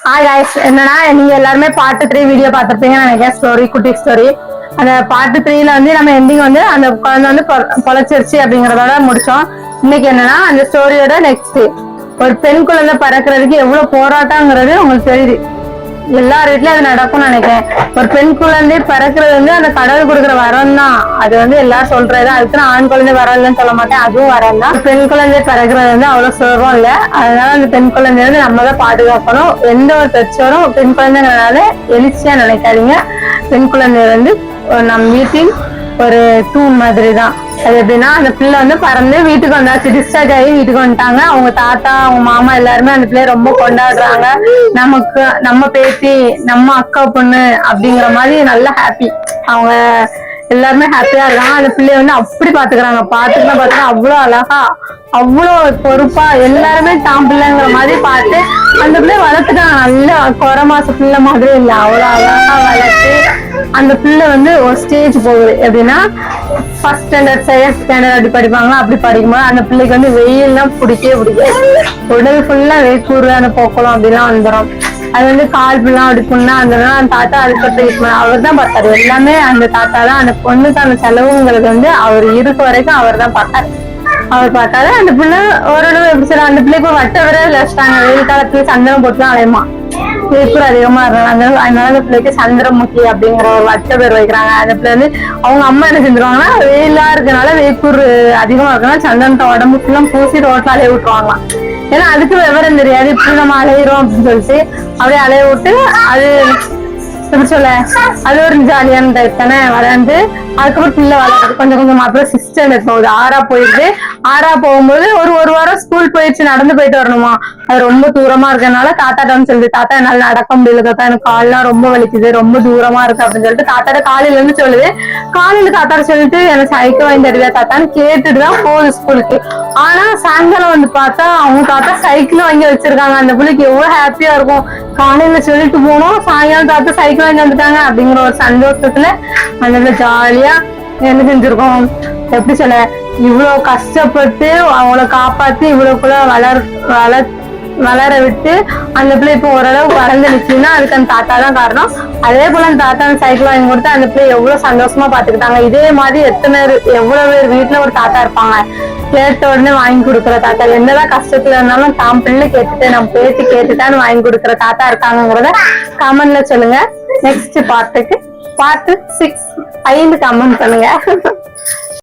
guys, என்னன்னா நீங்க எல்லாருமே பார்ட் 3 வீடியோ பார்த்திருப்பீங்கன்னு நினைக்கிறேன். ஸ்டோரி, குட்டி ஸ்டோரி. அந்த பார்ட் 3ல வந்து நம்ம எண்டிங் வந்து அந்த குழந்தை வந்து பொழைச்சிருச்சு அப்படிங்கறதோட முடிச்சோம். இன்னைக்கு என்னன்னா அந்த ஸ்டோரியோட நெக்ஸ்ட், ஒரு பெண் குழந்தை பறக்கிறதுக்கு எவ்வளவு போராட்டங்கிறது உங்களுக்கு தெரியுது. எல்லார் வீட்லயும் அது நடக்கும்னு நினைக்கிறேன். ஒரு பெண் குழந்தை பிறக்கிறது வந்து அந்த கடவுள் கொடுக்குற வரம் தான். அது வந்து எல்லாரும் சொல்றது. அதுக்கு ஆண் குழந்தை வரம் இல்லைன்னு சொல்ல மாட்டேன், அதுவும் வரம் தான். பெண் குழந்தை பிறக்கிறது வந்து அவ்வளவு சுலபம் இல்லை. அதனால அந்த பெண் குழந்தைய வந்து நம்ம தான் பாதுகாக்கணும். எந்த ஒரு பெற்றோரும் பெண் குழந்தைங்கனால எழுச்சியா நினைக்காதீங்க. பெண் குழந்தை வந்து நம் வீட்டின் ஒரு தூண் மாதிரி தான். அது எப்படின்னா, அந்த பிள்ளை வந்து பறந்து வீட்டுக்கு வந்தாச்சு, டிஸ்சார்ஜ் ஆகி வீட்டுக்கு வந்துட்டாங்க. அவங்க தாத்தா, அவங்க மாமா எல்லாருமே அந்த பிள்ளைய ரொம்ப கொண்டாடுறாங்க. நமக்கு நம்ம பேத்தி, நம்ம அக்கா பொண்ணு அப்படிங்கிற மாதிரி நல்லா ஹாப்பி. அவங்க எல்லாருமே ஹாப்பியா இருக்காங்க. அந்த பிள்ளைய வந்து அப்படி பாத்துக்கிறாங்க. பாத்துக்கிட்டா அவ்வளவு அழகா, அவ்வளவு பொறுப்பா எல்லாருமே தான் பிள்ளைங்கிற மாதிரி பார்த்து அந்த பிள்ளைய வளர்த்துட்டாங்க. நல்ல குறை மாச பிள்ளை மாதிரி இல்லை, அவ்வளவு அழகா வளர்த்து அந்த பிள்ளை வந்து ஒரு ஸ்டேஜ் போகுது. எப்படின்னா, ஃபர்ஸ்ட் ஸ்டாண்டர்ட், செகண்ட் ஸ்டாண்டர்ட் அப்படி படிப்பாங்களா. அப்படி படிக்கும்போது அந்த பிள்ளைக்கு வந்து வெயில்லாம் பிடிக்காது. உடல் ஃபுல்லா வேக்கூறு, அந்த போக்கலாம் அப்படிலாம் வந்துடும். அது வந்து கால் பிள்ளாம் அப்படி புண்ணா அந்த தாத்தா அதுக்கு அவர் தான் பார்த்தாரு. எல்லாமே அந்த தாத்தா தான். அந்த பொண்ணுக்கான செலவுங்கிறது வந்து அவர் இருக்க வரைக்கும் அவர் தான் பார்த்தாரு. அவர் பார்த்தாரு. அந்த பிள்ளை ஓரளவு எப்படி சொல்ல, அந்த பிள்ளை இப்ப வட்ட விரல் வச்சிட்டாங்க. வெயில் காலத்துல சந்தனம் போட்டுதான் அலையுமா, வேக்கூர் அதிகமா இருந்தாங்க. அதனால அந்த பிள்ளைக்கு சந்திரமுகி அப்படிங்கிற ஒரு வட்ட பேர் வைக்கிறாங்க. அந்த பிள்ளை வந்து அவங்க அம்மா என்ன செஞ்சிருவாங்கன்னா, வெயிலா இருக்கனால வேக்கூர் அதிகமா இருக்கனால சந்தனத்தை உடம்பு ஃபுல்லா பூசி ரோட்ல அலைய விட்டுருவாங்களாம். ஏன்னா அதுக்கு விவரம் தெரியாது. இப்படி நம்ம அலையிறோம் அப்படின்னு சொல்லிட்டு அப்படியே அலைய விட்டு, அது எப்படி சொல்ல, அது ஒரு ஜாலியான டைப் தானே. வளர்ந்து அதுக்கப்புறம் பிள்ளை வளர்ந்து கொஞ்சம் கொஞ்சம் அப்புறம் சிஸ்டர் போகுது. 6ஆ போயிடுது. 6ஆ போகும்போது ஒரு வாரம் ஸ்கூல் போயிடுச்சு, நடந்து போயிட்டு வரணுமா. அது ரொம்ப தூரமா இருக்கனால தாத்தாட்டம் சொல்லுது, தாத்தா என்னால நடக்க முடியல தாத்தா, எனக்கு கால்லாம் ரொம்ப வலிக்குது, ரொம்ப தூரமா இருக்கு அப்படின்னு சொல்லிட்டு தாத்தாட்ட காலையில இருந்து சொல்லுது. காலையில தாத்தாட்ட சொல்லிட்டு எனக்கு சைக்கிள் வாங்கி தருவியா தாத்தான்னு கேட்டுட்டுதான் போகுது ஸ்கூலுக்கு. ஆனா சாயங்காலம் வந்து பார்த்தா அவங்க தாத்தா சைக்கிள் வாங்கி வச்சிருக்காங்க. அந்த பிள்ளைக்கு எவ்வளவு ஹாப்பியா இருக்கும். காலையில சொல்லிட்டு போனோம், சாயங்காலம் தாத்தா சைக்கிள் வாங்கி வந்துட்டாங்க அப்படிங்கிற ஒரு சந்தோஷத்துல அந்த ஜாலியா என்ன செஞ்சிருக்கோம். எப்படி சொல்ல, இவ்வளவு கஷ்டப்பட்டு அவங்கள காப்பாத்தி இவ்வளவுக்குள்ள வளர விட்டு அந்த பிள்ளை இப்போ ஓரளவு வளர்ந்துருச்சுன்னா அதுக்கு அந்த தாத்தா தான் காரணம். அதே போல அந்த தாத்தா அந்த சைக்கிள் வாங்கி கொடுத்து அந்த பிள்ளை எவ்வளவு சந்தோஷமா பாத்துக்கிட்டாங்க. இதே மாதிரி எவ்வளவு பேர் வீட்டுல ஒரு தாத்தா இருப்பாங்க, கேட்ட உடனே வாங்கி கொடுக்குற தாத்தா. என்னதான் கஷ்டத்துல இருந்தாலும் தாம் பிள்ளை கேட்டுட்டு நம்ம பேசி கேட்டுட்டான்னு வாங்கி கொடுக்குற தாத்தா இருக்காங்கிறத கமெண்ட்ல சொல்லுங்க. நெக்ஸ்ட் பார்ட்டுக்கு பார்ட் 6 5 கமெண்ட் பண்ணுங்க.